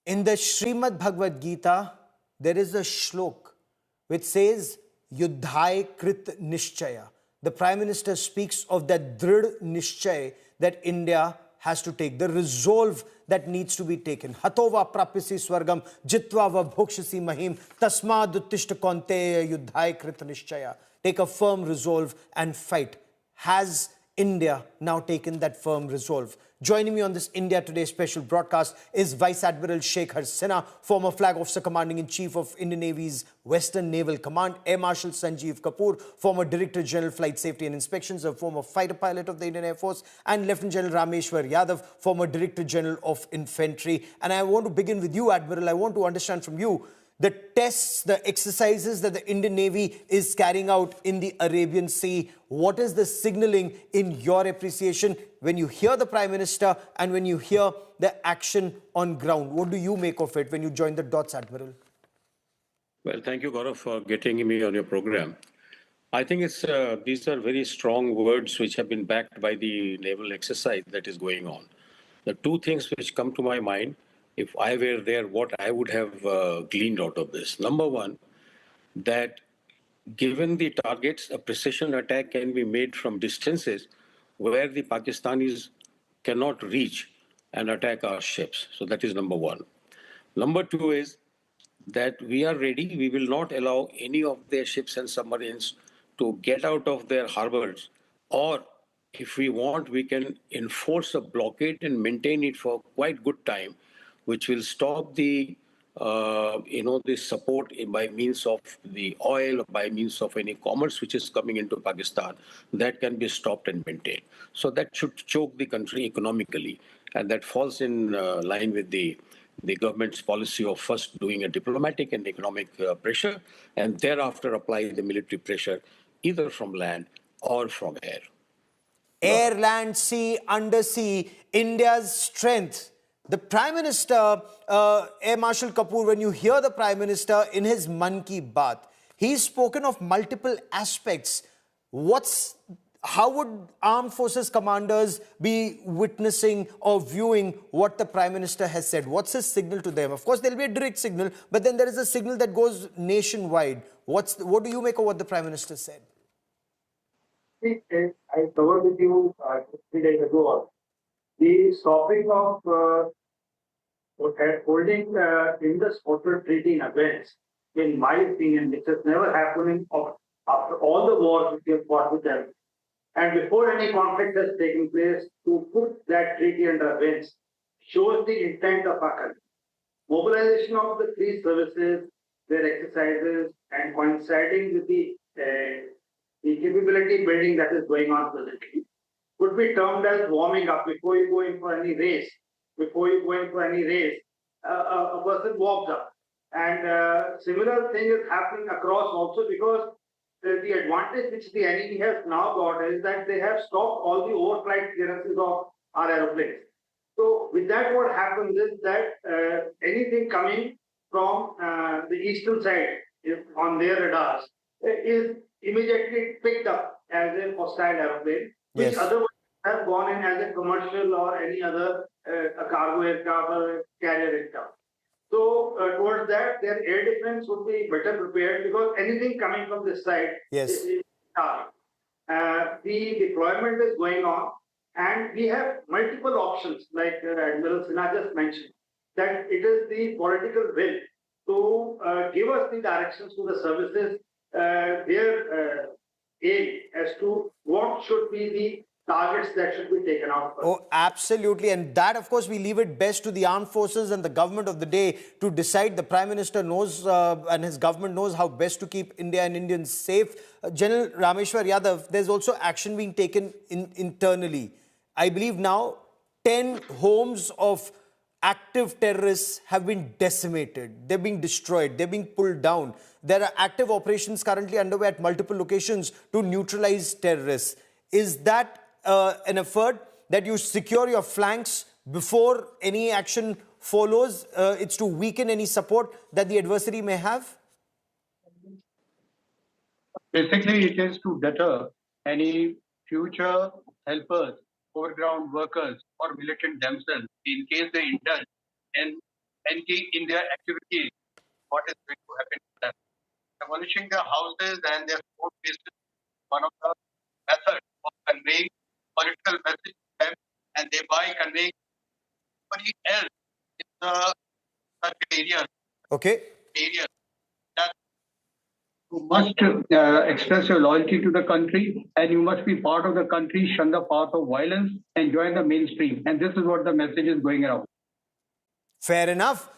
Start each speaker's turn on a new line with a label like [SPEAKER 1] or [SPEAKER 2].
[SPEAKER 1] In the Srimad Bhagavad Gita, there is a shlok which says, Yuddhai Krit Nishchaya. The Prime Minister speaks of that Drid Nishchay that India has to take, the resolve that needs to be taken. Hatova prapisi swargam jitva va bhokshasi mahim tasmad uttishta konteya yuddhai krit nishchaya. Take a firm resolve and fight. Has India now taken that firm resolve? Joining me on this India Today special broadcast is Vice Admiral Sheikh Harsina, former Flag Officer Commanding-in-Chief of Indian Navy's Western Naval Command, Air Marshal Sanjeev Kapoor, former Director General Flight Safety and Inspections, a former fighter pilot of the Indian Air Force, and Lieutenant General Rameshwar Yadav, former Director General of Infantry. And I want to begin with you, Admiral. I want to understand from you the tests, the exercises that the Indian Navy is carrying out in the Arabian Sea. What is the signaling in your appreciation when you hear the Prime Minister and when you hear the action on ground? What do you make of it when you join the dots, Admiral?
[SPEAKER 2] Well, thank you, Gaurav, for getting me on your program. I think these are very strong words which have been backed by the naval exercise that is going on. The two things which come to my mind, if I were there, what I would have gleaned out of this. Number one, that given the targets, a precision attack can be made from distances where the Pakistanis cannot reach and attack our ships. So that is number one. Number two is that we are ready. We will not allow any of their ships and submarines to get out of their harbors, or if we want, we can enforce a blockade and maintain it for quite good time, which will stop the the support by means of the oil, by means of any commerce which is coming into Pakistan. That can be stopped and maintained. So that should choke the country economically, and that falls in line with the government's policy of first doing a diplomatic and economic pressure, and thereafter apply the military pressure either from land or from air.
[SPEAKER 1] Air, land, sea, undersea, India's strength. The Prime Minister, Air Marshal Kapoor, when you hear the Prime Minister in his Mann Ki Baat, he's spoken of multiple aspects. How would armed forces commanders be witnessing or viewing what the Prime Minister has said? What's his signal to them? Of course, there'll be a direct signal, but then there is a signal that goes nationwide. What do you make of what the Prime Minister said?
[SPEAKER 3] I covered with you 3 days ago. The stopping of holding Indus-Water Treaty in abeyance, in my opinion, which has never happened after all the wars which we have fought with them, and before any conflict has taken place, to put that treaty under abeyance shows the intent of our country. Mobilization of the three services, their exercises, and coinciding with the capability building that is going on presently could be termed as warming up. Before you go in for any race, a person warms up. And similar thing is happening across also, because the advantage which the enemy has now got is that they have stopped all the overflight clearances of our aeroplanes. So with that, what happens is that anything coming from the eastern side on their radars is immediately picked up as a hostile aeroplane, which otherwise have gone in as a commercial or any other a cargo aircraft or carrier aircraft. So towards that, their air defense would be better prepared, because anything coming from this side is target. The deployment is going on, and we have multiple options, like Admiral Sinha just mentioned, that it is the political will to give us the directions to the services, their aim as to what should be the targets that should be taken out first.
[SPEAKER 1] Oh, absolutely. And that, of course, we leave it best to the armed forces and the government of the day to decide. The Prime Minister knows and his government knows how best to keep India and Indians safe. General Rameshwar Yadav, there's also action being taken internally. I believe now 10 homes of active terrorists have been decimated. They're being destroyed. They're being pulled down. There are active operations currently underway at multiple locations to neutralize terrorists. Is that an effort that you secure your flanks before any action follows? It's to weaken any support that the adversary may have?
[SPEAKER 4] Basically, it is to deter any future helpers, foreground workers, or militant themselves, in case they indulge in engage in their activities, what is going to happen to them? Demolishing their houses and their court cases, one of the methods of conveying political message to them, and thereby conveying somebody else in the such
[SPEAKER 1] Okay.
[SPEAKER 4] areas that you must express your loyalty to the country, and you must be part of the country, shun the path of violence, and join the mainstream. And this is what the message is going around.
[SPEAKER 1] Fair enough.